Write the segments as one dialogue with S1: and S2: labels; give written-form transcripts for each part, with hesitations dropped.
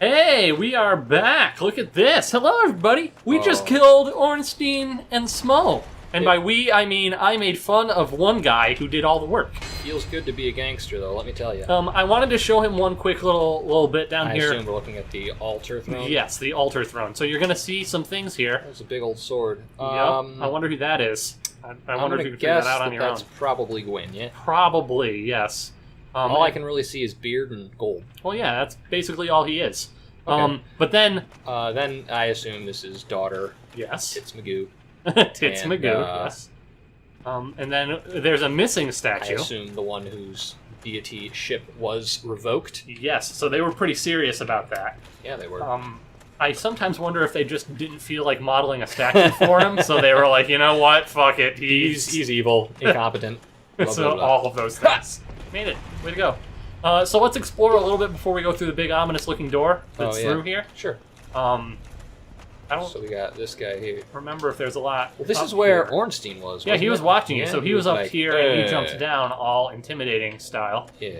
S1: Hey, we are back. Look at this. Hello, everybody. We just killed Ornstein and Smo. And by we, I mean I made fun of one guy who did all the work.
S2: Feels good to be a gangster, though, let me tell you.
S1: I wanted to show him one quick little bit down here.
S2: I assume we're looking at the altar throne?
S1: Yes, the altar throne. So you're going to see some things here.
S2: There's a big old sword.
S1: Yep. I wonder who that is. I wonder if you can figure that out on your own.
S2: That's probably Gwyn, yeah?
S1: Probably, yes.
S2: All I can really see is beard and gold.
S1: Well, yeah, that's basically all he is.
S2: Okay.
S1: But then...
S2: then I assume this is daughter.
S1: Yes.
S2: Tits Magoo.
S1: Tits Magoo, yes. And then there's a missing statue.
S2: I assume the one whose deity ship was revoked.
S1: Yes, so they were pretty serious about that.
S2: Yeah, they were.
S1: I sometimes wonder if they just didn't feel like modeling a statue for him, so they were like, you know what, fuck it.
S2: He's evil, incompetent.
S1: So all of those things. Made it. Way to go. So let's explore a little bit before we go through the big ominous-looking door that's through here.
S2: Sure.
S1: I don't
S2: So we got this guy here.
S1: remember if there's a lot.
S2: Well, this is where Ornstein was.
S1: Yeah, he was watching you,
S2: Yeah,
S1: so he was up
S2: like,
S1: here and he jumped down, all intimidating style.
S2: Yeah.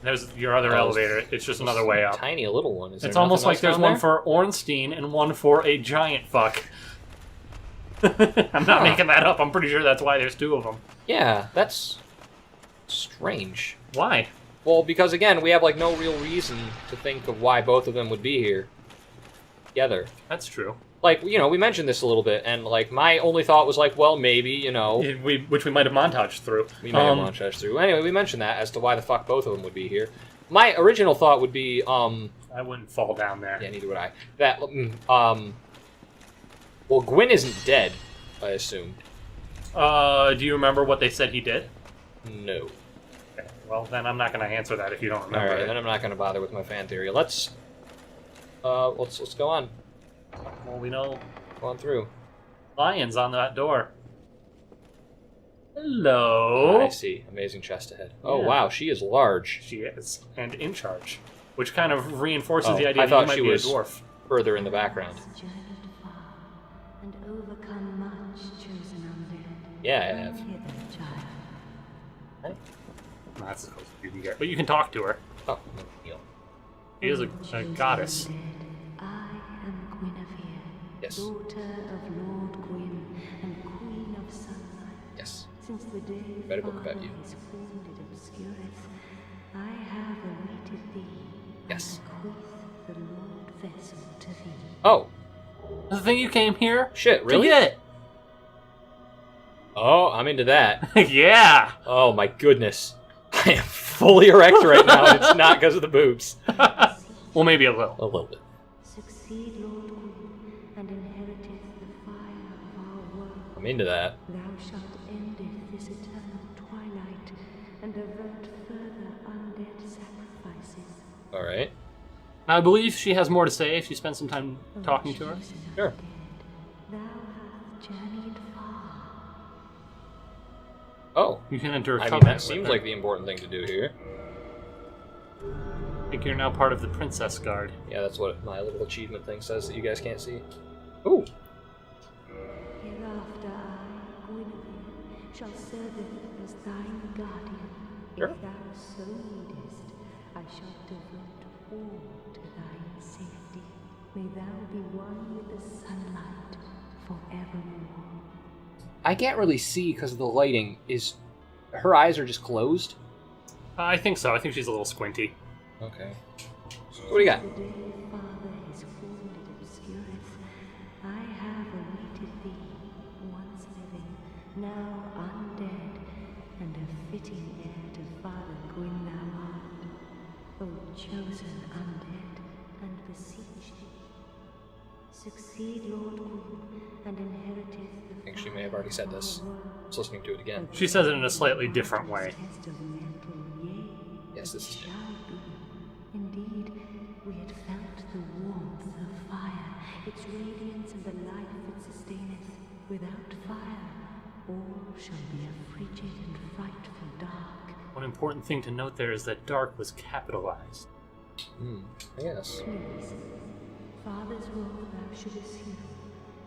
S1: There's your other elevator. It's just another way up.
S2: Tiny little one.
S1: It's almost like there's one for Ornstein and one for a giant fuck. I'm not making that up. I'm pretty sure that's why there's two of them.
S2: Yeah, that's strange.
S1: Why?
S2: Well, because again, we have like no real reason to think of why both of them would be here together.
S1: That's true.
S2: Like, you know, we mentioned this a little bit, and like my only thought was like, well, maybe, you know,
S1: Which we might have montaged through.
S2: we might have launched through. Anyway, we mentioned that as to why the fuck both of them would be here. My original thought would be,
S1: I wouldn't fall down there.
S2: yeah, neither would I. That, well, Gwyn isn't dead, I assumed.
S1: Do you remember what they said he did?
S2: No.
S1: Okay. Well, then I'm not going to answer that if you don't remember.
S2: All right,
S1: it.
S2: then I'm not going to bother with my fan theory. Let's go on.
S1: Well, we know
S2: Go on through.
S1: lions on that door. Hello.
S2: I see. Amazing chest ahead. Oh,
S1: Yeah.
S2: wow, she is large.
S1: She is, and in charge, which kind of reinforces
S2: Oh,
S1: the
S2: I
S1: idea that
S2: thought
S1: you might
S2: she
S1: be
S2: was-
S1: a dwarf.
S2: Further in the background.
S3: Journeyed far and overcome much, chosen undead.
S2: Yeah, I have.
S3: Come hither, child.
S1: That's as close as you can get. But you can talk to her.
S2: Oh, no, heal.
S1: She is a
S3: Chosen
S1: goddess.
S3: undead, I am Guinevere,
S2: Yes.
S3: daughter of Lord Gwyn and Queen of Sunlight.
S2: Yes.
S3: Since the day
S2: Read a book about
S3: Father
S2: you.
S3: is wounded obscureth, I have awaited thee.
S2: Yes.
S3: And bequeath the Lord vessel to thee.
S2: Oh,
S1: The thing you came here
S2: shit, really?
S1: to get.
S2: Oh, I'm into that.
S1: Yeah.
S2: Oh, my goodness. I am fully erect right now, and it's not because of the boobs.
S1: Well, maybe a little.
S2: A little bit.
S3: Succeed, Lord Gwyn, and inheriteth the fire of our world.
S2: I'm into that.
S3: Thou shalt endeth this eternal twilight, and avert further undead sacrifices.
S2: Alright.
S1: I believe she has more to say if you spend some time talking to her.
S3: Chosen
S2: Sure.
S3: undead, thou hast journeyed far.
S2: Oh.
S1: You can enter a
S2: I mean,
S1: covenant
S2: that
S1: with
S2: seems
S1: her.
S2: like the important thing to do here.
S1: I think you're now part of the Princess Guard.
S2: Yeah, that's what my little achievement thing says that you guys can't see. Ooh.
S3: Hereafter I, Guinevere, shall serve thee as thine guardian.
S2: Sure.
S3: If thou so needest, I shall devote all to thine safety. May thou be one with the sunlight forevermore.
S2: I can't really see because of the lighting. Is her eyes are just closed?
S1: I think so. I think she's a little squinty.
S2: Okay. What do you got?
S3: The day Father is wounded obscureth, I have awaited thee, once living, now undead, and a fitting heir to Father Gwyn thou art. O chosen undead, and beseech thee. Succeed, Lord Gwyn, and inheriteth the
S2: I think she may have already said this. I was listening to it again.
S1: She says it in a slightly different way.
S3: Test of mental, yea,
S2: Yes, this is
S3: shall be. Indeed, we had felt the warmth of fire, its radiance and the life it sustaineth. Without fire, all shall be a frigid and frightful dark.
S1: One important thing to note there is that dark was capitalized.
S2: Yes.
S3: Please, Father's will thou shouldest heal,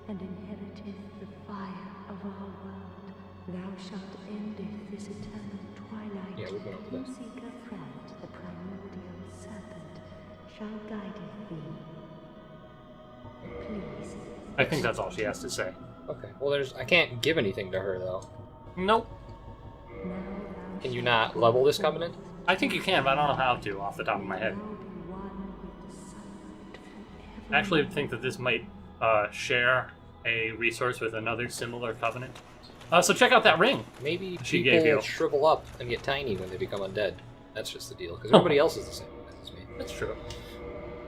S3: and inheriteth the fire of our world. Thou shalt endeth this eternal twilight.
S2: Yeah, we've been over this.
S3: Seek a friend, the primordial serpent. shall guide thee. Please.
S1: I think that's all she has to say.
S2: Okay. Well, I can't give anything to her though.
S1: Nope.
S3: Now thou
S2: Can you
S3: shalt
S2: not
S3: go
S2: level this
S3: forth.
S2: covenant?
S1: I think you can, but I don't know how to off the top of my head.
S3: Now be one with the sunlight forever.
S1: I actually think that this might share a resource with another similar covenant. So check out that ring.
S2: Maybe
S1: She gave you.
S2: people shrivel up and get tiny when they become undead. That's just the deal, because everybody else is the same as me.
S1: That's true.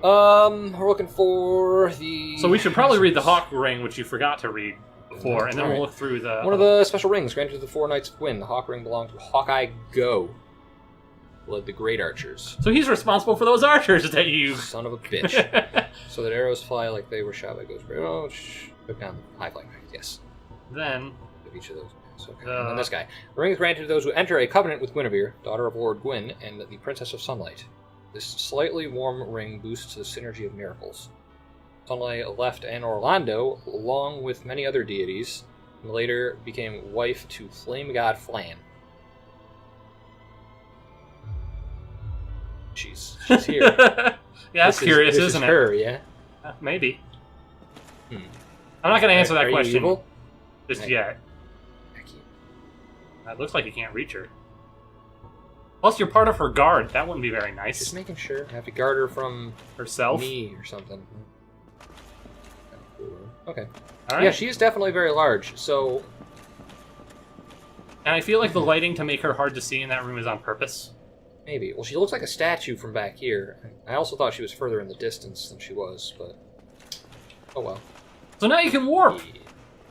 S2: We're looking for the...
S1: So we should probably read the Hawk ring, which you forgot to read before, and then we'll look through the...
S2: One of the special rings granted to the 4 Knights of Gwyn. The Hawk ring belonged to Hawkeye Go, who led the Great Archers.
S1: So he's responsible for those archers that you...
S2: Son of a bitch. So that arrows fly like they were shot by Ghost. Oh, took down the high flying knight, yes.
S1: Then...
S2: Of each of those guys. Okay. And then this guy. The ring is granted to those who enter a covenant with Guinevere, daughter of Lord Gwyn, and the Princess of Sunlight. This slightly warm ring boosts the synergy of miracles. Sunlight left Anne Orlando, along with many other deities, and later became wife to flame god Flan. She's here.
S1: Yeah, that's curious,
S2: this
S1: isn't
S2: is
S1: it?
S2: her, yeah?
S1: Maybe.
S2: Hmm.
S1: I'm not going to answer that
S2: Are you
S1: question
S2: evil?
S1: just
S2: Right.
S1: yet. It looks like you can't reach her. Plus, you're part of her guard. That wouldn't be very nice.
S2: Just making sure. I have to guard her from
S1: Herself?
S2: me or something. Okay.
S1: All right.
S2: Yeah, she is definitely very large, so...
S1: And I feel like the lighting to make her hard to see in that room is on purpose.
S2: Maybe. Well, she looks like a statue from back here. I also thought she was further in the distance than she was, but... Oh well.
S1: So now you can warp!
S2: Yeah.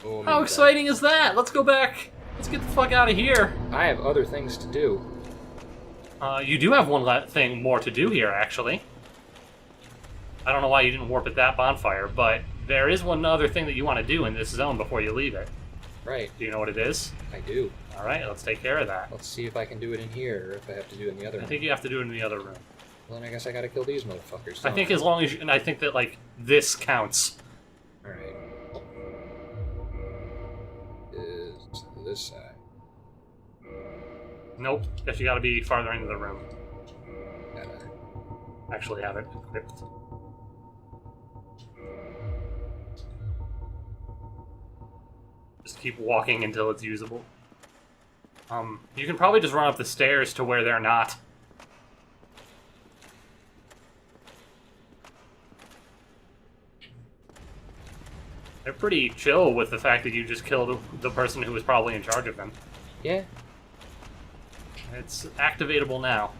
S2: Oh,
S1: How
S2: maybe
S1: exciting is that? Let's go back. Let's get the fuck out of here.
S2: I have other things to do.
S1: You do have one thing more to do here, actually. I don't know why you didn't warp at that bonfire, but there is one other thing that you want to do in this zone before you leave it.
S2: Right.
S1: Do you know what it is?
S2: I do.
S1: Alright, let's take care of that.
S2: Let's see if I can do it in here, or if I have to do it in the other
S1: I
S2: one.
S1: think you have to do it in the other room.
S2: Well, then I guess I gotta kill these motherfuckers.
S1: I think as long as you, and I think that, like, this counts.
S2: Alright. Is this side.
S1: Nope, guess you gotta be farther into the room.
S2: Gotta...
S1: Actually have it equipped. Just keep walking until it's usable. You can probably just run up the stairs to where they're not. They're pretty chill with the fact that you just killed the person who was probably in charge of them.
S2: Yeah.
S1: It's activatable now.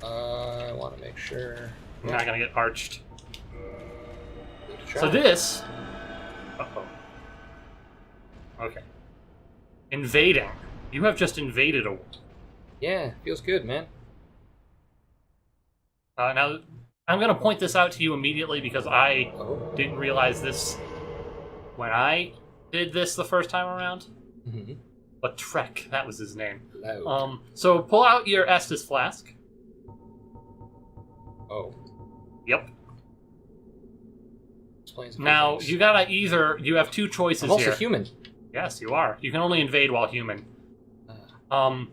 S2: I want to make sure.
S1: You're not gonna get arched.
S2: Need to try.
S1: So this... Uh-oh. Okay. Invading. You have just invaded a...
S2: Yeah, feels good, man.
S1: Now, I'm gonna point this out to you immediately because I
S2: Oh.
S1: didn't realize this when I did this the first time around.
S2: Mm-hmm.
S1: But Trek, that was his name.
S2: Loud.
S1: So pull out your Estus flask.
S2: Oh.
S1: Yep.
S2: Explains a few
S1: Now,
S2: things.
S1: you gotta either... You have two choices
S2: I'm also
S1: here.
S2: human.
S1: Yes, you are. You can only invade while human.
S2: Ah.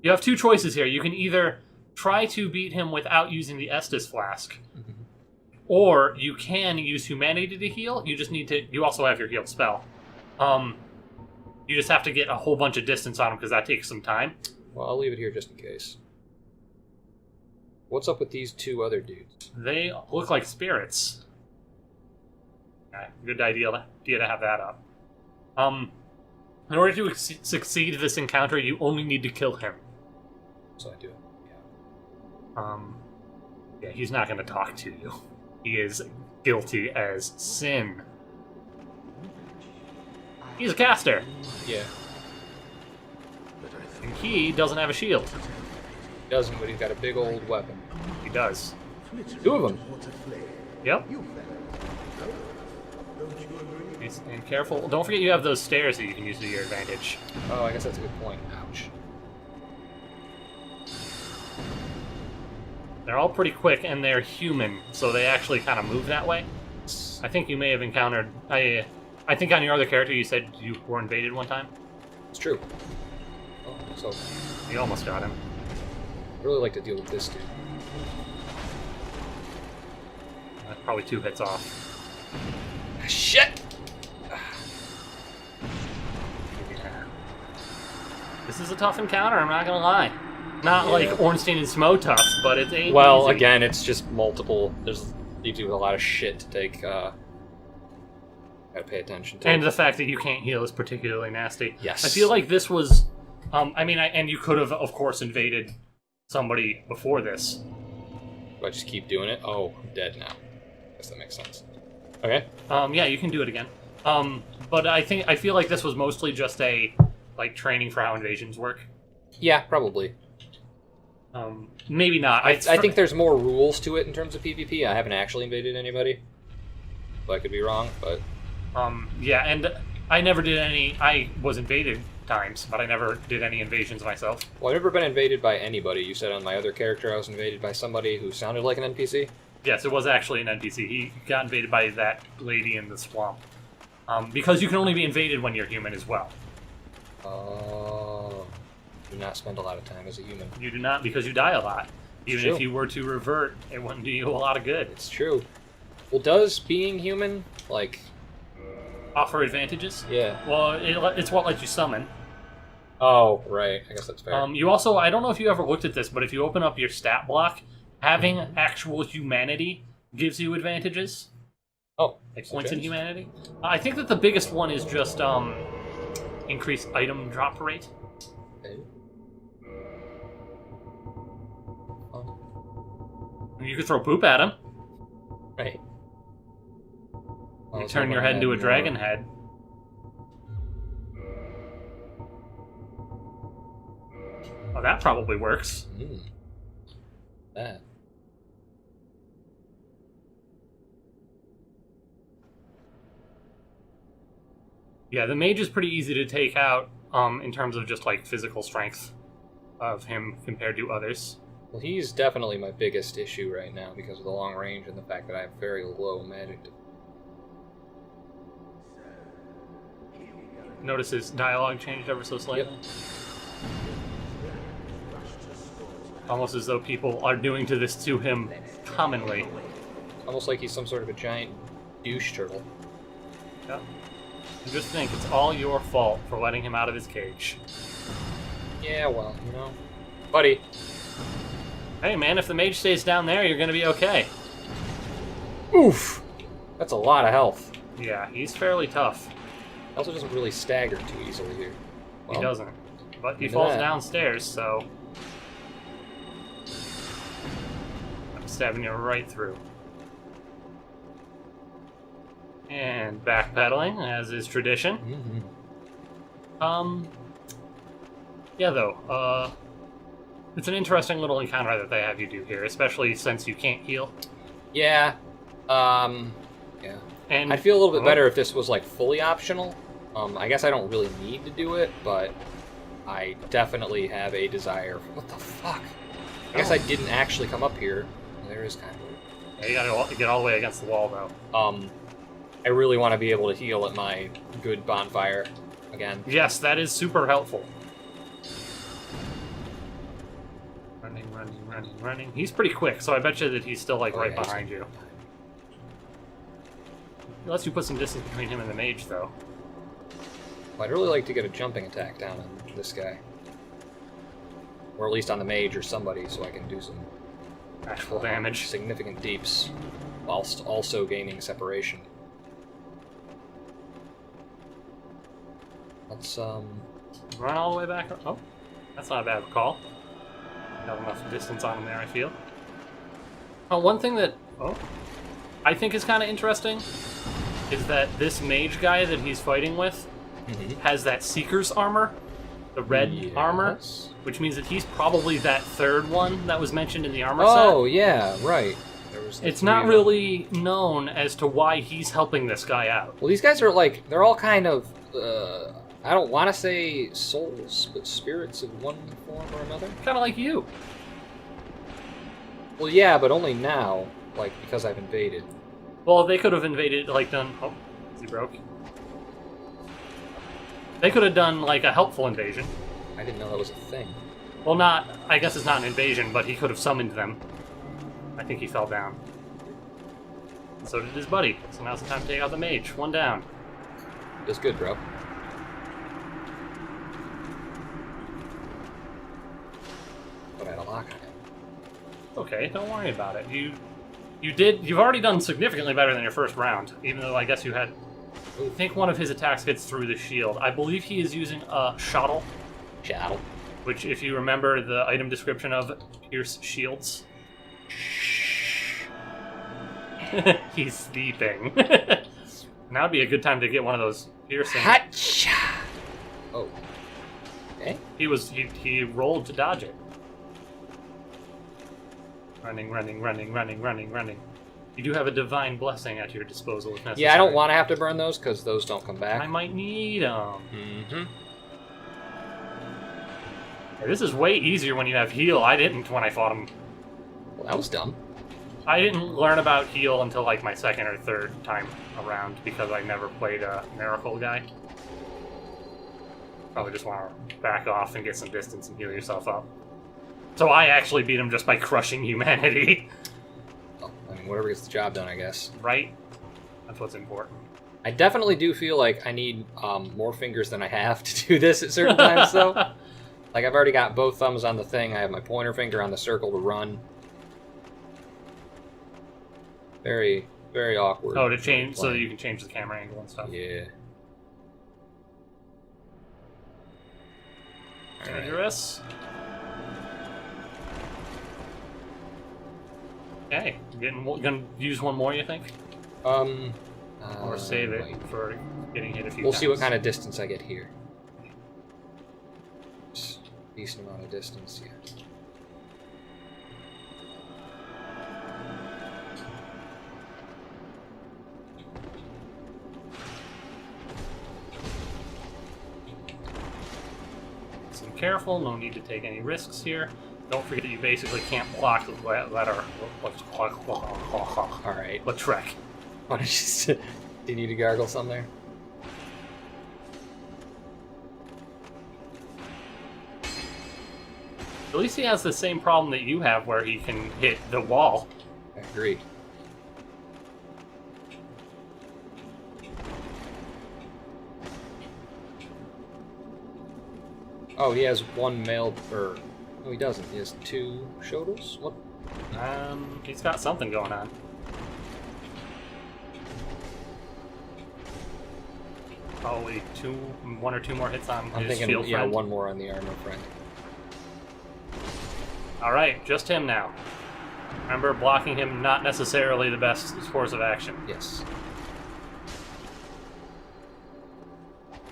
S1: You have two choices here. You can either try to beat him without using the Estus flask,
S2: Mhm.
S1: or you can use humanity to heal. You just need to... You also have your heal spell. You just have to get a whole bunch of distance on him because that takes some time.
S2: Well, I'll leave it here just in case. What's up with these two other dudes?
S1: They look like spirits. Yeah, good idea to have that up. In order to succeed this encounter, you only need to kill him.
S2: So I do it. Yeah.
S1: Yeah, he's not going to talk to you. He is guilty as sin. He's a caster,
S2: Yeah.
S1: and he doesn't have a shield.
S2: He doesn't, but he's got a big old weapon.
S1: He does.
S2: Two of them.
S1: Yep. And careful. Don't forget you have those stairs that you can use to your advantage.
S2: Oh, I guess that's a good point. Ouch.
S1: They're all pretty quick, and they're human, so they actually kind of move that way. I think you may have encountered... I think on your other character you said you were invaded one time.
S2: It's true. Oh, so
S1: You almost got him.
S2: I really like to deal with this dude.
S1: That's probably 2 hits off.
S2: Shit!
S1: Yeah. This is a tough encounter, I'm not gonna lie. Not like Ornstein and Smo tough, but it's ain't easy.
S2: Again, it's just multiple. You do a lot of shit to take. Gotta pay attention to.
S1: And the fact that you can't heal is particularly nasty.
S2: Yes.
S1: I feel like this was... and you could have, of course, invaded somebody before this.
S2: Do I just keep doing it? Oh, I'm dead now. Guess that makes sense. Okay.
S1: Yeah, you can do it again. But I feel like this was mostly just a, like, training for how invasions work.
S2: Yeah, probably.
S1: Maybe not.
S2: I think there's more rules to it in terms of PvP. I haven't actually invaded anybody. So I could be wrong, but...
S1: Yeah, and I never did any... I was invaded times, but I never did any invasions myself.
S2: Well, I've never been invaded by anybody. You said on my other character I was invaded by somebody who sounded like an NPC?
S1: Yes, it was actually an NPC. He got invaded by that lady in the swamp. Because you can only be invaded when you're human as well.
S2: Oh... Do not spend a lot of time as a human.
S1: You do not, because you die a lot. Even
S2: true.
S1: if you were to revert, it wouldn't do you a lot of good.
S2: It's true. Well, does being human, like...
S1: Offer advantages?
S2: Yeah.
S1: Well, it's what lets you summon.
S2: Oh, right. I guess that's fair.
S1: You also, I don't know if you ever looked at this, but if you open up your stat block, having actual humanity gives you advantages.
S2: Oh.
S1: Like points in humanity. I think that the biggest one is just increased item drop rate.
S2: Okay.
S1: You could throw poop at him.
S2: Right.
S1: You turn your head into a dragon head. Oh, that probably works.
S2: That.
S1: Yeah, the mage is pretty easy to take out in terms of just like physical strength of him compared to others.
S2: Well, he's definitely my biggest issue right now because of the long range and the fact that I have very low magic.
S1: Notice his dialogue changed ever so slightly.
S2: Yep.
S1: Almost as though people are doing this to him commonly.
S2: Almost like he's some sort of a giant douche turtle.
S1: Yeah. And just think, it's all your fault for letting him out of his cage.
S2: Yeah, well, you know. Buddy.
S1: Hey man, if the mage stays down there, you're gonna be okay.
S2: Oof! That's a lot of health.
S1: Yeah, he's fairly tough.
S2: He also doesn't really stagger too easily here. Well,
S1: He doesn't. But he falls downstairs, so... I'm stabbing you right through. And backpedaling, as is tradition. Yeah, though, it's an interesting little encounter that they have you do here, especially since you can't heal.
S2: Yeah. Yeah.
S1: And
S2: I'd feel a little bit better if this was, like, fully optional. I guess I don't really need to do it, but I definitely have a desire. What the fuck? I guess I didn't actually come up here. There is kind of...
S1: Yeah, you gotta get all the way against the wall, though.
S2: I really want to be able to heal at my good bonfire again.
S1: Yes, that is super helpful. Running. He's pretty quick, so I bet you that he's still, like, right behind you. He lets you put some distance between him and the mage, though.
S2: Well, I'd really like to get a jumping attack down on this guy. Or at least on the mage or somebody, so I can do some
S1: Actual damage.
S2: significant deeps, whilst also gaining separation. Let's,
S1: Run all the way back. Oh, that's not a bad call. Got enough distance on him there, I feel. One thing that I think is kind of interesting is that this mage guy that he's fighting with has that Seeker's armor, the red armor, which means that he's probably that third one that was mentioned in the armor set.
S2: Oh, yeah, right.
S1: It's not really known as to why he's helping this guy out.
S2: Well, these guys are like, they're all kind of, I don't want to say souls, but spirits of one form or another.
S1: Kind of like you.
S2: Well, yeah, but only now, like, because I've invaded.
S1: Well, they could have invaded, like, done... Oh, he broke. They could have done, like, a helpful invasion.
S2: I didn't know that was a thing.
S1: Well, not... I guess it's not an invasion, but he could have summoned them. I think he fell down. So did his buddy. So now's the time to take out the mage. One down.
S2: That's good, bro. But I had a lock on it.
S1: Okay, don't worry about it. You've already done significantly better than your first round, even though I guess you had... I think one of his attacks hits through the shield. I believe he is using a shottle.
S2: Shottle. Which,
S1: if you remember the item description of pierce shields... He's sleeping. Now would be a good time to get one of those piercing...
S2: Hatcha! Oh. Okay.
S1: He rolled to dodge it. Running. You do have a divine blessing at your disposal if necessary.
S2: Yeah, I don't want to have to burn those, because those don't come back.
S1: I might need them.
S2: Mm-hmm.
S1: Hey, this is way easier when you have heal. I didn't when I fought him.
S2: Well, that was dumb.
S1: I didn't learn about heal until like my second or third time around because I never played a miracle guy. Probably just want to back off and get some distance and heal yourself up. So I actually beat him just by crushing humanity.
S2: Well, I mean, whatever gets the job done, I guess.
S1: Right? That's what's important.
S2: I definitely do feel like I need more fingers than I have to do this at certain times, though. Like, I've already got both thumbs on the thing. I have my pointer finger on the circle to run. Very, very awkward.
S1: Oh, to change, so that you can change the camera angle and stuff.
S2: Yeah.
S1: Dangerous. Okay, gonna use one more, you think? Or save it for getting hit a few times.
S2: We'll see what kind of distance I get here. Decent amount of distance, yeah.
S1: Be careful, no need to take any risks here. Don't forget that you basically can't block the letter.
S2: Alright.
S1: Latrec.
S2: Do you need to gargle some there?
S1: At least he has the same problem that you have where he can hit the wall.
S2: I agree. Oh, he has one male, or... No, he doesn't. He has two shoulders? What?
S1: He's got something going on. Probably one or two more hits on
S2: I'm
S1: his
S2: thinking,
S1: shield friend.
S2: one more on the armor friend.
S1: Alright, just him now. Remember, blocking him not necessarily the best course of action.
S2: Yes.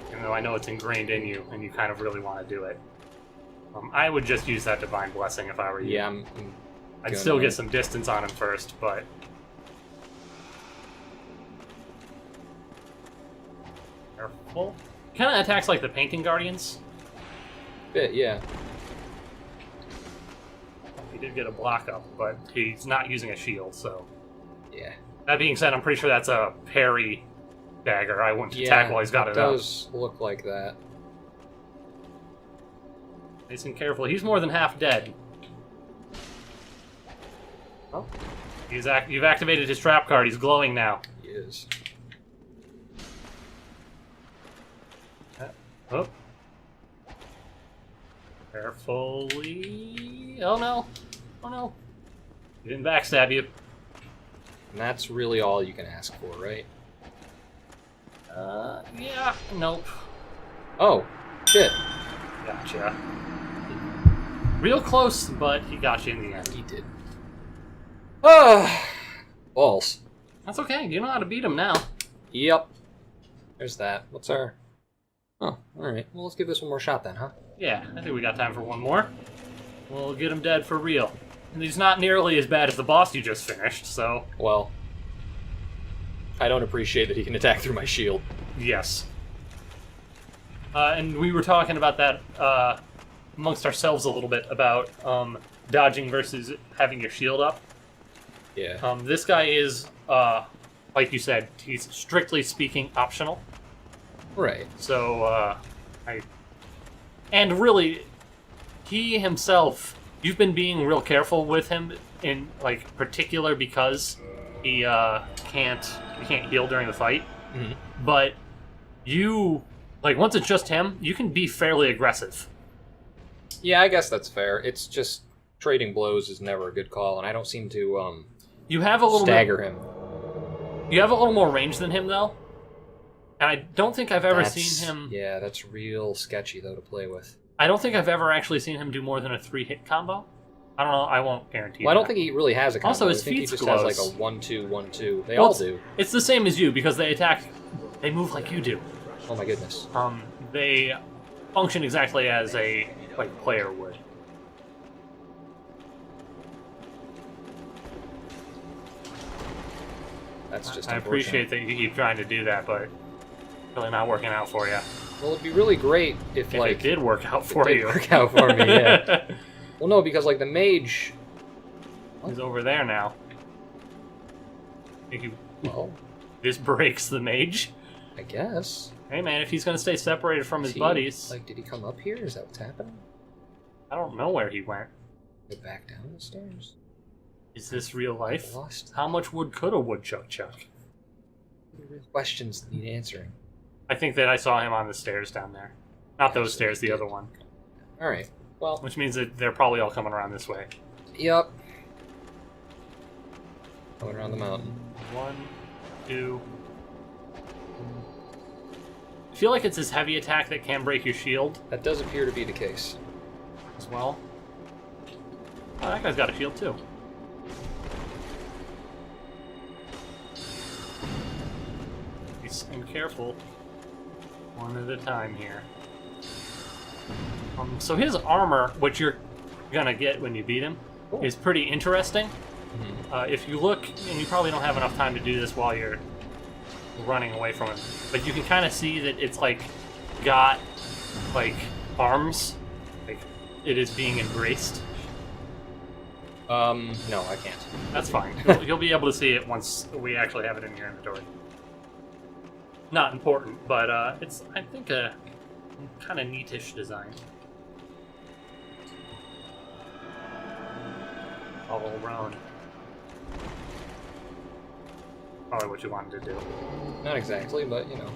S1: Even though I know it's ingrained in you, and you kind of really want to do it. I would just use that Divine Blessing if I were you.
S2: Yeah,
S1: I'd still get some distance on him first, but... Careful. Kind of attacks like the Painting Guardians.
S2: Bit, yeah.
S1: He did get a block up, but he's not using a shield, so...
S2: Yeah.
S1: That being said, I'm pretty sure that's a parry dagger. I wouldn't attack while he's got it up.
S2: It does look like that.
S1: Nice and careful. He's more than half dead. Oh. You've activated his trap card. He's glowing now.
S2: He is.
S1: Oh. Carefully. Oh no. Oh no. He didn't backstab you.
S2: And that's really all you can ask for, right?
S1: Yeah. Nope.
S2: Oh, shit.
S1: Gotcha. Real close, but he got you in the end.
S2: He did. Ah, balls.
S1: That's okay. You know how to beat him now.
S2: Yep. There's that. What's our... Oh, alright. Well, let's give this one more shot then, huh?
S1: Yeah, I think we got time for one more. We'll get him dead for real. And he's not nearly as bad as the boss you just finished, so...
S2: Well, I don't appreciate that he can attack through my shield.
S1: Yes. And we were talking about that amongst ourselves a little bit, about dodging versus having your shield up.
S2: Yeah.
S1: This guy is, like you said, he's strictly speaking optional.
S2: Right.
S1: So, and really, he himself, you've been being real careful with him in, like, particular because he can't heal during the fight.
S2: Mhm.
S1: But you, like, once it's just him, you can be fairly aggressive.
S2: Yeah, I guess that's fair. It's just trading blows is never a good call, and I don't seem to
S1: You have a little
S2: stagger him.
S1: You have a little more range than him, though. And I don't think I've ever seen him...
S2: Yeah, that's real sketchy, though, to play with.
S1: I don't think I've ever actually seen him do more than a 3-hit combo. I don't know, I won't guarantee
S2: Well, I don't
S1: that.
S2: think he really has a combo.
S1: Also, his
S2: I think he
S1: feet's
S2: just
S1: glows.
S2: has like a 1-2, 1-2. They all do.
S1: It's the same as you, because they attack... They move like you do.
S2: Oh my goodness.
S1: They function exactly as a player would.
S2: That's just
S1: I appreciate that you keep trying to do that, but it's really not working out for you.
S2: Well, it'd be really great if like
S1: it did work out
S2: it
S1: for
S2: did
S1: you.
S2: work out for me, yeah. Well, no, because like the mage...
S1: He's over there now. Think you...
S2: Well,
S1: This breaks the mage.
S2: I guess.
S1: Hey man, if he's gonna stay separated from his
S2: Is he,
S1: buddies...
S2: Like, did he come up here? Is that what's happening?
S1: I don't know where he went.
S2: Go back down the stairs?
S1: Is this real life?
S2: Lost?
S1: How much wood could a woodchuck chuck?
S2: Real questions that need answering.
S1: I think that I saw him on the stairs down there. Not those stairs, the other one.
S2: Alright, well...
S1: Which means that they're probably all coming around this way.
S2: Yep. Going around the mountain.
S1: 1, 2... I feel like it's his heavy attack that can break your shield
S2: That does appear to be the case.
S1: as well. Oh, that guy's got a shield too. Be careful. One at a time here. So his armor, which you're gonna get when you beat him,
S2: Cool.
S1: is pretty interesting.
S2: Mhm.
S1: If you look, and you probably don't have enough time to do this while you're running away from him, but you can kind of see that it's like got like arms, like it is being embraced.
S2: No, I can't.
S1: That's fine. You'll be able to see it once we actually have it in your inventory. Not important, but it's, I think, a kind of neatish design. All around. Probably what you wanted to do.
S2: Not exactly, but, you know.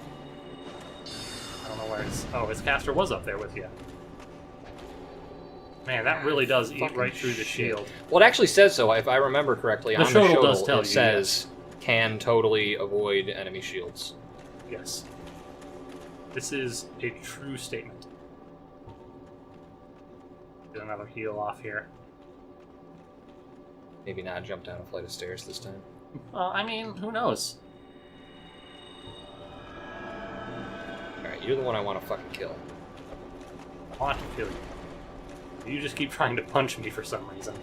S1: I don't know where his... Oh, his caster was up there with you. Man, that really does eat
S2: Fucking
S1: right through the
S2: shit.
S1: shield.
S2: Well, it actually says so, if I remember correctly.
S1: The
S2: On the
S1: shuttle
S2: shuttle,
S1: does tell
S2: it
S1: you,
S2: says, can totally avoid enemy shields.
S1: Yes. This is a true statement. Get another heal off here.
S2: Maybe not jump down a flight of stairs this time.
S1: I mean, who knows?
S2: Alright, you're the one I want to fucking kill.
S1: I want to kill you. You just keep trying to punch me for some reason.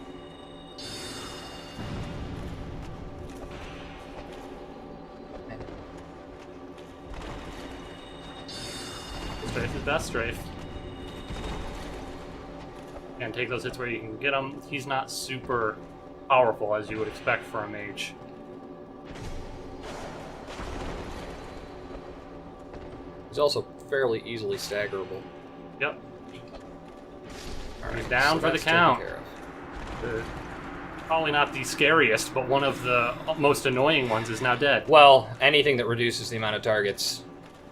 S1: Strafe is best strafe. And take those hits where you can get him. He's not super powerful as you would expect for a mage.
S2: He's also fairly easily staggerable.
S1: Yep.
S2: Alright,
S1: He's down
S2: so
S1: for the
S2: that's taken
S1: count.
S2: care of.
S1: Probably not the scariest, but one of the most annoying ones is now dead.
S2: Well, anything that reduces the amount of targets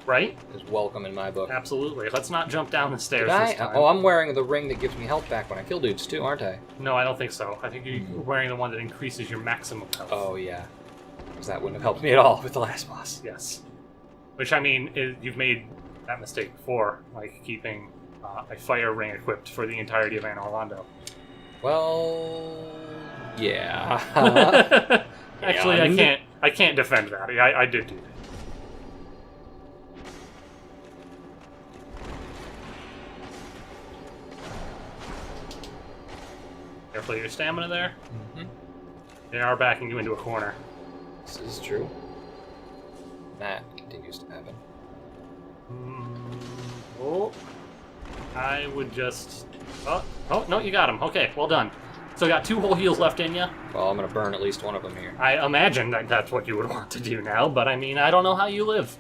S1: Right?
S2: is welcome in my book.
S1: Absolutely. Let's not jump down the stairs
S2: Did I?
S1: this time.
S2: Oh, I'm wearing the ring that gives me health back when I kill dudes too, aren't I?
S1: No, I don't think so. I think you're wearing the one that increases your maximum health.
S2: Oh, yeah. Because that wouldn't have helped me at all with the last boss.
S1: Yes. Which, I mean, you've made that mistake before, like keeping a fire ring equipped for the entirety of Anne Orlando.
S2: Well, yeah.
S1: Actually,
S2: And?
S1: I can't defend that. I did do that. Careful of your stamina there.
S2: Mhm.
S1: They are backing you into a corner.
S2: This is true. That continues to happen.
S1: Oh, I would just... Oh, no, you got him. Okay, well done. So got 2 whole heals left in you.
S2: Well, I'm going to burn at least one of them here.
S1: I imagine that that's what you would want to do now, but I mean, I don't know how you live.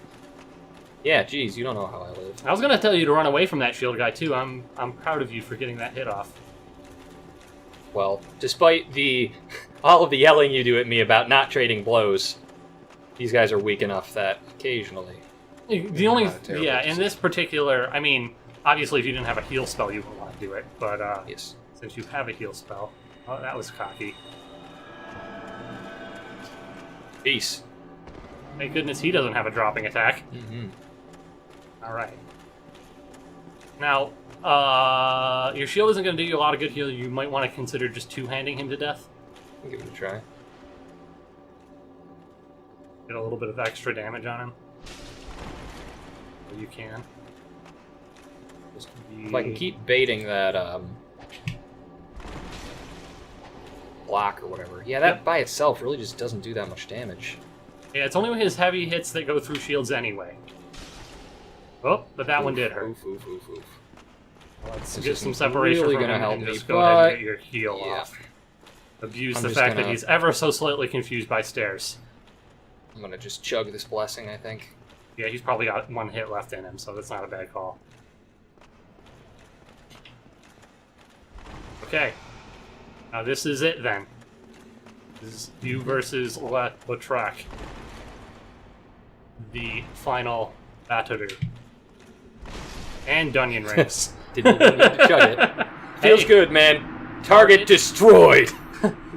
S2: Yeah, geez, you don't know how I live.
S1: I was going to tell you to run away from that shield guy, too. I'm proud of you for getting that hit off.
S2: Well, despite the All of the yelling you do at me about not trading blows. These guys are weak enough that occasionally...
S1: The only...
S2: Not a terrible
S1: Yeah, in
S2: decision.
S1: this particular... I mean, obviously if you didn't have a heal spell, you wouldn't want to do it. But
S2: Yes.
S1: since you have a heal spell... Oh, that was cocky.
S2: Peace.
S1: Thank goodness he doesn't have a dropping attack.
S2: Mm-hmm.
S1: Alright. Now, your shield isn't going to do you a lot of good here. You might want to consider just two-handing him to death.
S2: I'll give it a try.
S1: Get a little bit of extra damage on him. If you can. This could be...
S2: If I can keep baiting that, block or whatever. Yeah, that by itself really just doesn't do that much damage.
S1: Yeah, it's only his heavy hits that go through shields anyway. Oh, but that one did hurt.
S2: Oof, oof, oof, oof.
S1: Let's
S2: This
S1: get some
S2: isn't
S1: separation
S2: really
S1: from
S2: gonna
S1: him
S2: help
S1: and
S2: me,
S1: just go ahead and
S2: but-
S1: get your heal
S2: Yeah.
S1: off. Abuse
S2: I'm
S1: the
S2: just
S1: fact that
S2: gonna-
S1: he's ever so slightly confused by stairs.
S2: I'm gonna just chug this blessing, I think.
S1: Yeah, he's probably got one hit left in him, so that's not a bad call. Okay. Now this is it then. This is you versus Latrac. The final battle. And Dunyan Rings.
S2: Didn't even need to chug it. Feels
S1: Hey.
S2: good, man. Target destroyed!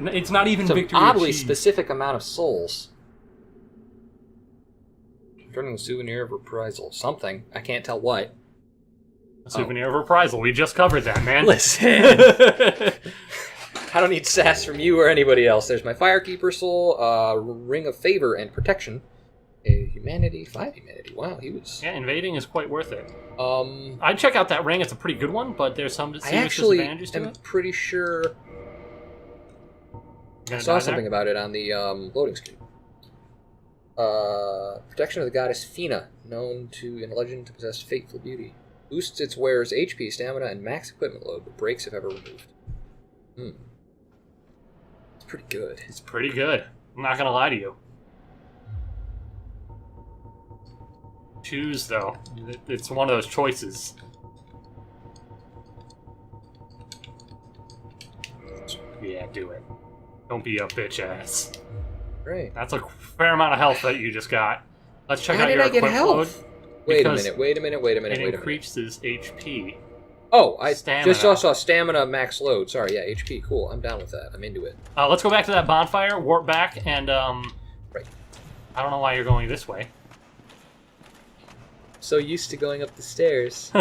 S1: It's not even
S2: It's an
S1: victory
S2: oddly
S1: achieved.
S2: specific amount of souls. Returning a souvenir of reprisal. Something. I can't tell what.
S1: A souvenir of reprisal. We just covered that, man.
S2: Listen! I don't need sass from you or anybody else. There's my firekeeper soul, ring of favor and protection. A humanity, 5 humanity. Wow, he was...
S1: Yeah, invading is quite worth it.
S2: I
S1: I'd check out that ring. It's a pretty good one, but there's some serious
S2: actually
S1: disadvantages to
S2: am
S1: it.
S2: pretty sure
S1: You
S2: I
S1: gonna
S2: saw
S1: die
S2: something
S1: there?
S2: about it on the loading screen. Protection of the goddess Fina, known in legend to possess fateful beauty. Boosts its wearer's HP, stamina, and max equipment load, but breaks if ever removed. It's pretty good.
S1: It's pretty good. I'm not gonna lie to you. Choose, though. It's one of those choices. Yeah, do it. Don't be a bitch ass.
S2: Great.
S1: That's a fair amount of health that you just got. Let's check
S2: How
S1: out
S2: did
S1: your
S2: I get
S1: equip
S2: health?
S1: load.
S2: Wait a
S1: Because
S2: minute, wait a minute, wait a minute,
S1: It
S2: wait a minute.
S1: increases HP.
S2: Oh, I
S1: Stamina.
S2: just saw stamina max load. Sorry, yeah, HP. Cool. I'm down with that. I'm into it.
S1: Let's go back to that bonfire, warp back, and
S2: Right.
S1: I don't know why you're going this way.
S2: So used to going up the stairs.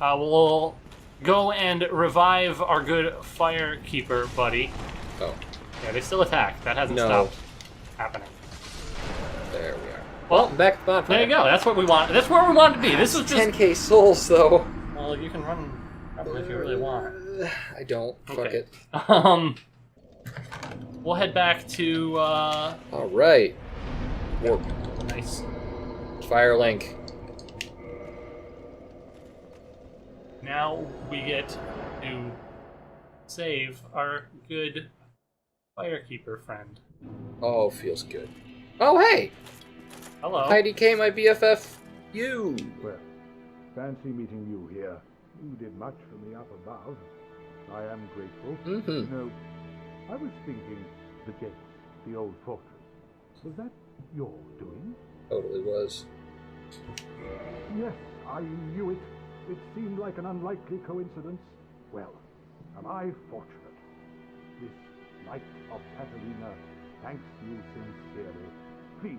S1: We'll go and revive our good firekeeper buddy.
S2: Oh,
S1: Yeah, they still attack. That hasn't
S2: No.
S1: stopped happening.
S2: there we are.
S1: Well,
S2: Back to the bonfire.
S1: there you go. That's what we want. That's where we wanted to be. This was just.
S2: 10k souls, though.
S1: Well, you can run if you really want.
S2: I don't. Fuck
S1: Okay.
S2: it.
S1: We'll head back to.
S2: All right. Warp.
S1: Nice.
S2: Fire link.
S1: Now we get to save our good firekeeper friend.
S2: Oh, feels good. Oh, hey!
S1: Hello.
S2: Heidi K, my BFF. You.
S4: Well, fancy meeting you here. You did much for me up above. I am grateful.
S2: Mm-hmm.
S4: No, I was thinking the gate, the old fortress. Was that your doing?
S2: Totally was.
S4: Yes, I knew it. It seemed like an unlikely coincidence. Well, am I fortunate? This Knight of Catalina thanks you sincerely. Please,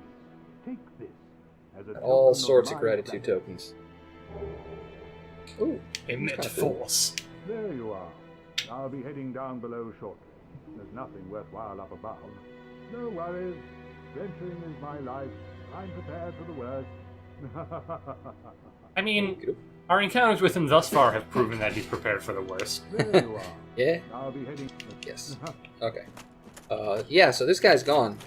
S4: take this as a
S2: All
S4: token
S2: sorts
S4: my
S2: of gratitude
S4: gratitude.
S2: tokens. Ooh.
S1: Emit
S2: kinda cool.
S1: force.
S4: There you are. I'll be heading down below shortly. There's nothing worthwhile up above. No worries. Venturing is my life. I'm prepared for the worst.
S1: I mean, our encounters with him thus far have proven that he's prepared for the worst.
S4: There you are.
S2: Yeah?
S4: I'll be heading.
S2: Yes. Okay. Yeah, so this guy's gone.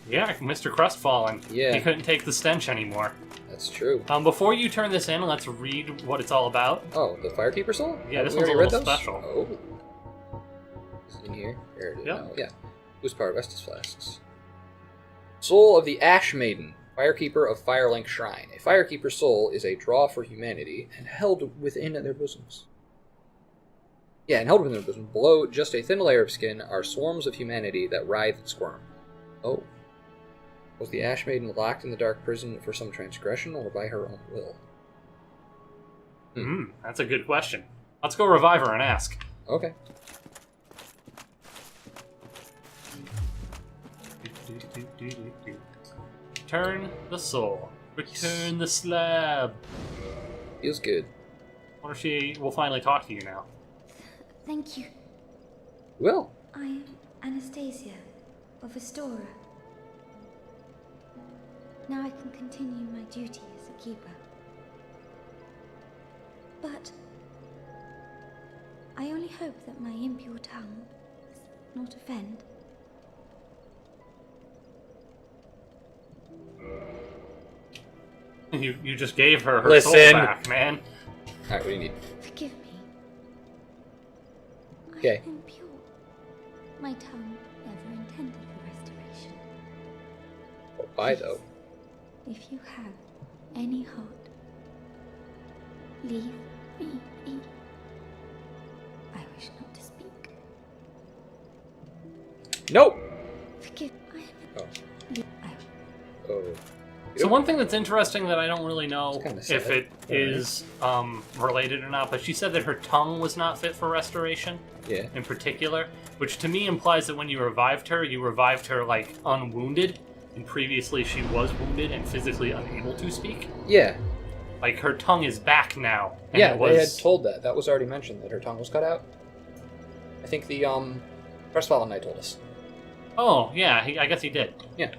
S1: Yeah, Mr. Crestfallen.
S2: Yeah.
S1: He couldn't take the stench anymore.
S2: That's true.
S1: Before you turn this in, let's read what it's all about.
S2: Oh, the Firekeeper Soul?
S1: Yeah, this
S2: We
S1: one's a
S2: already read
S1: little
S2: those?
S1: special.
S2: Oh. Is it in here? There it is.
S1: Yep.
S2: No, yeah. Boost power Vestus flasks. Soul of the Ash Maiden, Firekeeper of Firelink Shrine. A Firekeeper soul is a draw for humanity and held within their bosoms. Yeah, and held within the prison, below just a thin layer of skin, are swarms of humanity that writhe and squirm. Oh. Was the Ash Maiden locked in the dark prison for some transgression, or by her own will?
S1: That's a good question. Let's go revive her and ask.
S2: Okay.
S1: Return the soul. Return the slab.
S2: Feels good.
S1: Wonder if she will finally talk to you now.
S3: Thank you.
S2: Will.
S3: I'm Anastasia, of Astoria. Now I can continue my duty as a keeper. But I only hope that my impure tongue does not offend.
S1: You just gave her soul
S2: Listen.
S1: back, man.
S2: Alright, what do you need?
S3: Forgive me.
S2: Okay.
S3: I am impure. My tongue never intended for restoration.
S2: Oh, bye, though.
S3: If you have any heart, leave me be. I wish not to speak.
S2: Nope!
S3: Forgive. I am.
S2: Oh.
S3: I
S2: Oh.
S1: So one thing that's interesting that I don't really know
S2: kinda
S1: if
S2: sad.
S1: it is related or not, but she said that her tongue was not fit for restoration
S2: Yeah.
S1: in particular, which to me implies that when you revived her like unwounded, and previously she was wounded and physically unable to speak.
S2: Yeah.
S1: Like her tongue is back now. And
S2: Yeah,
S1: it was...
S2: they had told that. That was already mentioned, that her tongue was cut out. I think the, Freshfallen Knight told us.
S1: Oh, yeah, I guess he did.
S2: Yeah.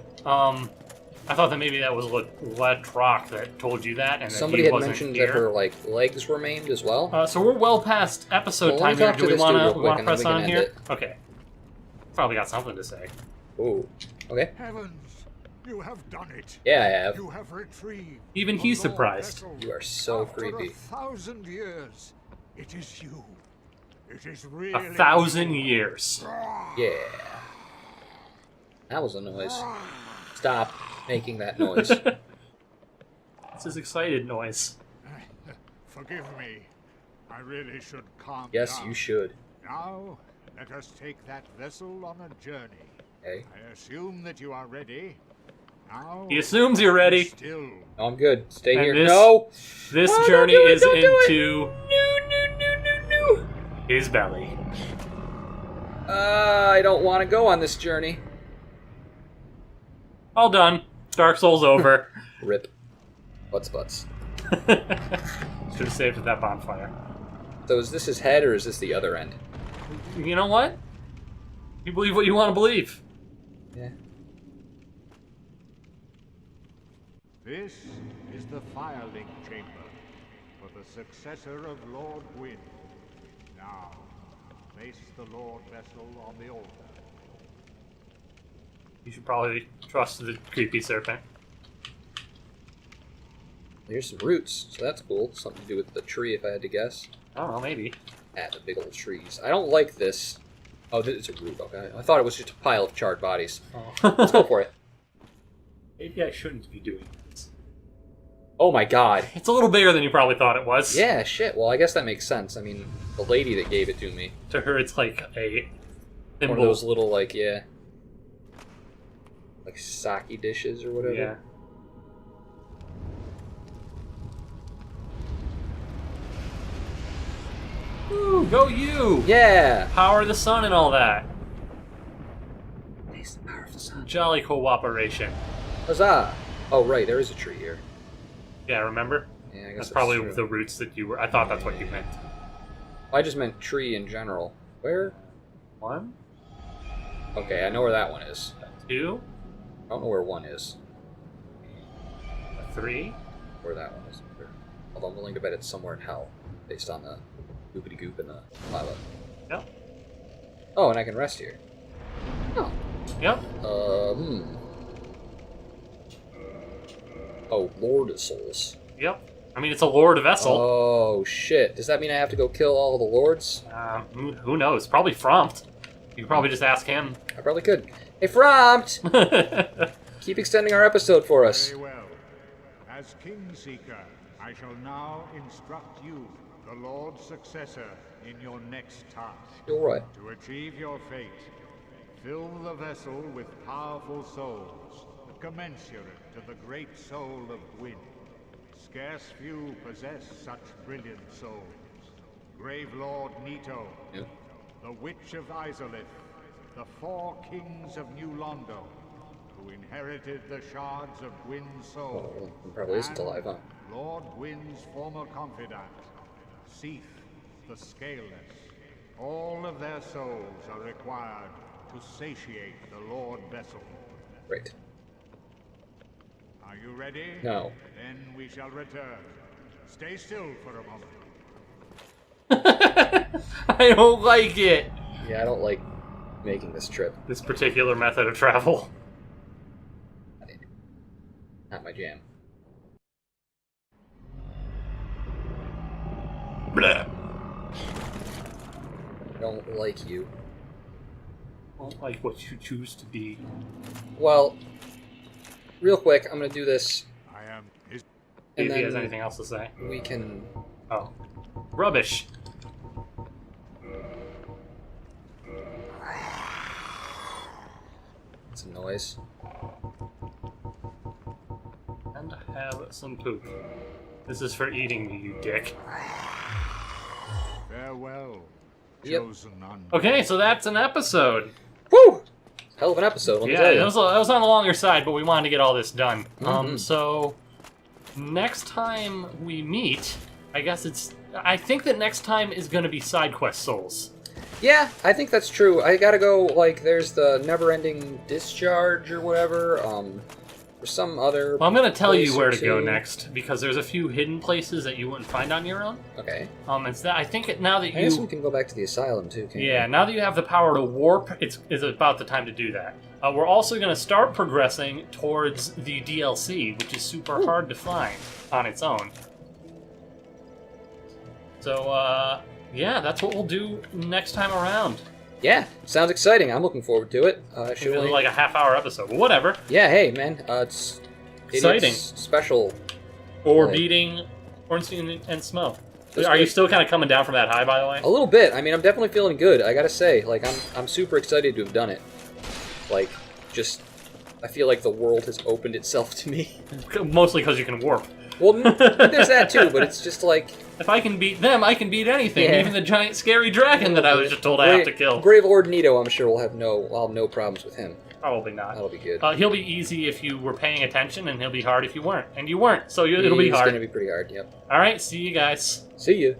S1: I thought that maybe that was Ledrock that told you that, and that
S2: Somebody
S1: he
S2: had
S1: wasn't
S2: mentioned
S1: here.
S2: that her, like, legs were maimed as well.
S1: So we're well past episode
S2: Well, let
S1: time
S2: me
S1: here.
S2: talk to
S1: Do we
S2: this dude real quick,
S1: want to
S2: and then
S1: press
S2: we can
S1: on
S2: end
S1: here?
S2: it.
S1: Okay. Probably got something to say.
S2: Ooh. Okay.
S4: Heavens, you have done it.
S2: Yeah, I have.
S4: You have retrieved.
S1: Even
S4: the
S1: he's
S4: Lord
S1: surprised.
S4: Vessel.
S2: You are so
S4: After
S2: creepy.
S4: 1,000 years, it is you. It is really
S1: 1,000 years.
S2: Yeah. That was a noise. Stop making that noise.
S1: It's his excited noise.
S4: Forgive me. I really should calm
S2: Yes,
S4: down.
S2: you should.
S4: Now, let us take that vessel on a journey.
S2: Okay.
S4: I assume that you are ready. Now,
S1: He assumes you're ready.
S4: Still.
S2: No, I'm good. Stay
S1: And
S2: here.
S1: this-
S2: No!
S1: This
S2: No, don't
S1: journey
S2: do it,
S1: is
S2: don't do it.
S1: into
S2: No.
S1: his belly.
S2: I don't want to go on this journey.
S1: All done. Dark Souls over.
S2: Rip. Butts.
S1: Should have saved at that bonfire.
S2: So is this his head, or is this the other end?
S1: You know what? You believe what you want to believe.
S2: Yeah.
S4: This is the Firelink Chamber for the successor of Lord Gwyn. Now, place the Lord Vessel on the altar.
S1: You should probably trust the creepy serpent.
S2: Here's some roots, so that's cool. Something to do with the tree, if I had to guess.
S1: I don't know, maybe.
S2: Ah, the big old trees. I don't like this. Oh, it's a root, okay. I thought it was just a pile of charred bodies.
S1: Oh.
S2: Let's go for it.
S1: Maybe I shouldn't be doing this.
S2: Oh my god.
S1: It's a little bigger than you probably thought it was.
S2: Yeah, shit. Well, I guess that makes sense. I mean, the lady that gave it to me.
S1: To her, it's like a
S2: One
S1: thimble.
S2: of those little, like, yeah. Like sake dishes or whatever.
S1: Yeah. Ooh, go you!
S2: Yeah!
S1: Power of the sun and all that.
S2: Taste the power of the sun.
S1: Jolly cooperation.
S2: Huzzah! Oh, right, there is a tree here.
S1: Yeah, remember?
S2: Yeah, I guess
S1: That's probably
S2: true.
S1: the roots that you were. I thought that's what you meant.
S2: I just meant tree in general. Where?
S1: 1,
S2: Okay, I know where that one is.
S1: 2,
S2: I don't know where 1 is.
S1: 3.
S2: Where that one is. Although I'm willing to bet it's somewhere in hell, based on the goopity goop in the pilot.
S1: Yep.
S2: Oh, and I can rest here. Oh.
S1: Yep.
S2: Oh, Lord Souls.
S1: Yep. I mean, it's a Lord vessel.
S2: Oh, shit. Does that mean I have to go kill all the lords?
S1: Who knows? Probably Frompt. You could probably just ask him.
S2: I probably could. Hey, Frompt! Keep extending our episode for us.
S4: Very well. As King Seeker, I shall now instruct you the Lord's successor in your next task.
S2: You're right.
S4: To achieve your fate, fill the vessel with powerful souls, commensurate to the great soul of Gwyn. Scarce few possess such brilliant souls. Grave Lord Nito, the Witch of Izalith, the 4 kings of New Londo, who inherited the shards of Gwyn's soul.
S2: Well, he probably isn't alive, huh?
S4: Lord Gwyn's former confidant, Seath, the Scaleless. All of their souls are required to satiate the Lord Vessel.
S2: Great.
S4: Are you ready?
S2: No.
S4: Then we shall return. Stay still for a moment.
S1: I don't like it.
S2: Yeah, I don't like making this trip.
S1: This particular method of travel.
S2: Not my jam.
S1: Blah.
S2: I don't like you.
S1: I don't like what you choose to be.
S2: Well, real quick, I'm gonna do this.
S4: I am his.
S1: If he
S2: then
S1: has anything else to say.
S2: We can.
S1: Oh. Rubbish.
S2: It's a noise.
S1: And have some poop. This is for eating me, you dick.
S4: Farewell,
S2: Yep.
S4: chosen undead.
S1: Okay, so that's an episode.
S2: Woo! Hell of an episode, let me
S1: Yeah,
S2: tell you.
S1: that was on the longer side, but we wanted to get all this done.
S2: Mhm.
S1: So next time we meet, I think that next time is going to be side quest souls.
S2: Yeah, I think that's true. I gotta go, like, there's the never-ending discharge or whatever, there's some other
S1: Well, I'm going to tell you
S2: place
S1: where
S2: or
S1: to go
S2: two.
S1: next, because there's a few hidden places that you wouldn't find on your own.
S2: Okay.
S1: It's that I think now that
S2: I guess
S1: you
S2: we can go back to the asylum, too, can't
S1: Yeah, now that you have the power to warp, it's about the time to do that. We're also going to start progressing towards the DLC, which is super hard to find on its own. So, yeah, that's what we'll do next time around.
S2: Yeah, sounds exciting. I'm looking forward to it.
S1: Should be like a half-hour episode, but whatever.
S2: Yeah, hey, man. It's
S1: Exciting.
S2: Idiot's special.
S1: Or
S2: Like-
S1: beating Ornstein and Smo.
S2: That's
S1: Are you
S2: great.
S1: still kind of coming down from that high, by the way?
S2: A little bit. I mean, I'm definitely feeling good. I gotta say, like, I'm super excited to have done it. Like, just, I feel like the world has opened itself to me.
S1: Mostly because you can warp.
S2: Well, there's that too, but it's just like...
S1: If I can beat them, I can beat anything,
S2: Yeah.
S1: even the giant scary dragon that I was just told I have to kill.
S2: Grave Lord Nito, I'm sure I'll have no problems with him.
S1: Probably not.
S2: That'll be good.
S1: He'll be easy if you were paying attention, and he'll be hard if you weren't. And you weren't, so it'll be
S2: It's
S1: hard.
S2: gonna be pretty hard, yep.
S1: All right, see you guys.
S2: See you.